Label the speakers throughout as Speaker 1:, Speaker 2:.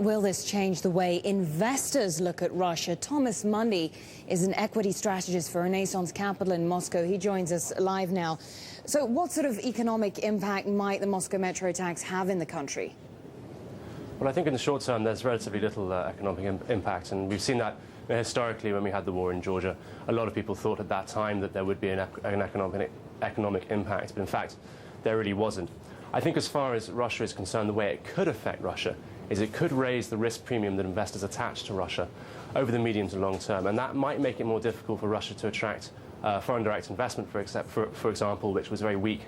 Speaker 1: Will this change the way investors look at Russia? Thomas Mundy is an equity strategist for Renaissance Capital in Moscow. He joins us live now. So what sort of economic impact might the Moscow metro tax have in the country?
Speaker 2: Well, I think in the short term there's relatively little economic impact, and we've seen that historically when we had the war in Georgia. A lot of people thought at that time that there would be an economic impact, but in fact there really wasn't. I think as far as Russia is concerned, the way it could affect Russia is it could raise the risk premium that investors attach to Russia over the medium to long term, and that might make it more difficult for Russia to attract foreign direct investment, for example, which was very weak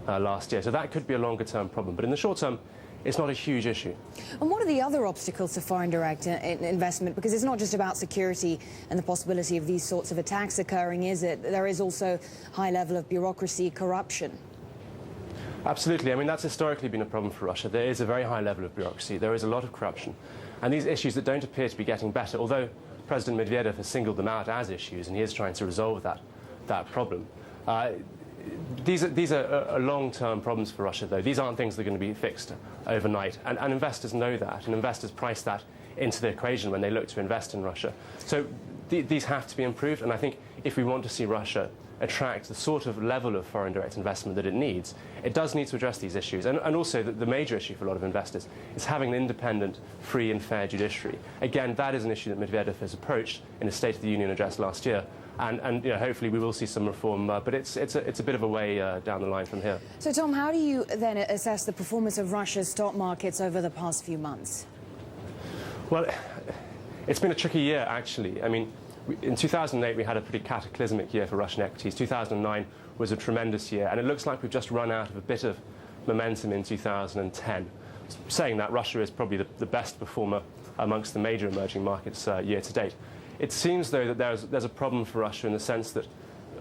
Speaker 2: last year. So that could be a longer term problem, but in the short term it's not a huge issue.
Speaker 1: And what are the other obstacles to foreign direct investment? Because it's not just about security and the possibility of these sorts of attacks occurring, is it? There is also high level of bureaucracy, corruption.
Speaker 2: Absolutely. I mean, that's historically been a problem for Russia. There is a very high level of bureaucracy. There is a lot of corruption. And these issues that don't appear to be getting better, although President Medvedev has singled them out as issues and he is trying to resolve that problem. These are long-term problems for Russia, though. These aren't things that are going to be fixed overnight. And investors know that, and investors price that into the equation when they look to invest in Russia. So these have to be improved, and I think if we want to see Russia attract the sort of level of foreign direct investment that it needs, it does need to address these issues. And also the major issue for a lot of investors is having an independent, free and fair judiciary. Again, that is an issue that Medvedev has approached in his State of the Union address last year. And you know, hopefully we will see some reform, but it's a bit of a way down the line from here.
Speaker 1: So, Tom, how do you then assess the performance of Russia's stock markets over the past few months?
Speaker 2: Well, it's been a tricky year, actually. I mean, in 2008, we had a pretty cataclysmic year for Russian equities. 2009 was a tremendous year, and it looks like we've just run out of a bit of momentum in 2010. Saying that, Russia is probably the best performer amongst the major emerging markets year to date. It seems, though, that there's a problem for Russia in the sense that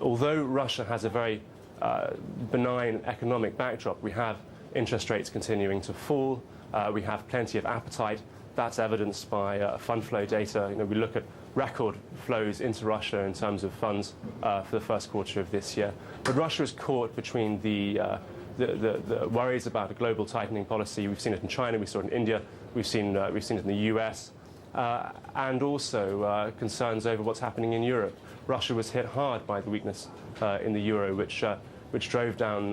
Speaker 2: although Russia has a very benign economic backdrop, we have interest rates continuing to fall, we have plenty of appetite. That's evidenced by fund flow data. You know, we look at record flows into Russia in terms of funds for the first quarter of this year. But Russia is caught between the worries about a global tightening policy. We've seen it in China, we saw it in India, we've seen it in the US, and also concerns over what's happening in Europe. Russia was hit hard by the weakness in the euro, which drove down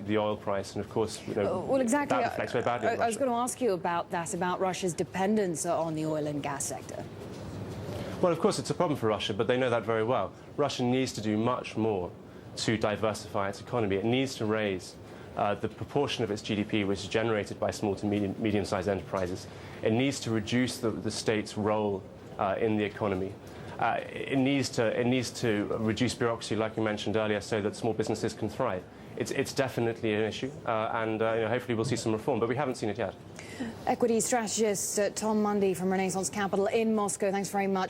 Speaker 2: the oil price, and of course, you know,
Speaker 1: well, exactly.
Speaker 2: that reflects very badly on Russia.
Speaker 1: I was going to ask you about that, about Russia's dependence on the oil and gas sector.
Speaker 2: Well, of course, it's a problem for Russia, but they know that very well. Russia needs to do much more to diversify its economy. It needs to raise the proportion of its GDP which is generated by small to medium-sized enterprises. It needs to reduce the state's role in the economy. It needs to reduce bureaucracy, like you mentioned earlier, so that small businesses can thrive. It's definitely an issue, and you know, hopefully we'll see some reform, but we haven't seen it yet.
Speaker 1: Equity strategist Tom Mundy from Renaissance Capital in Moscow. Thanks very much.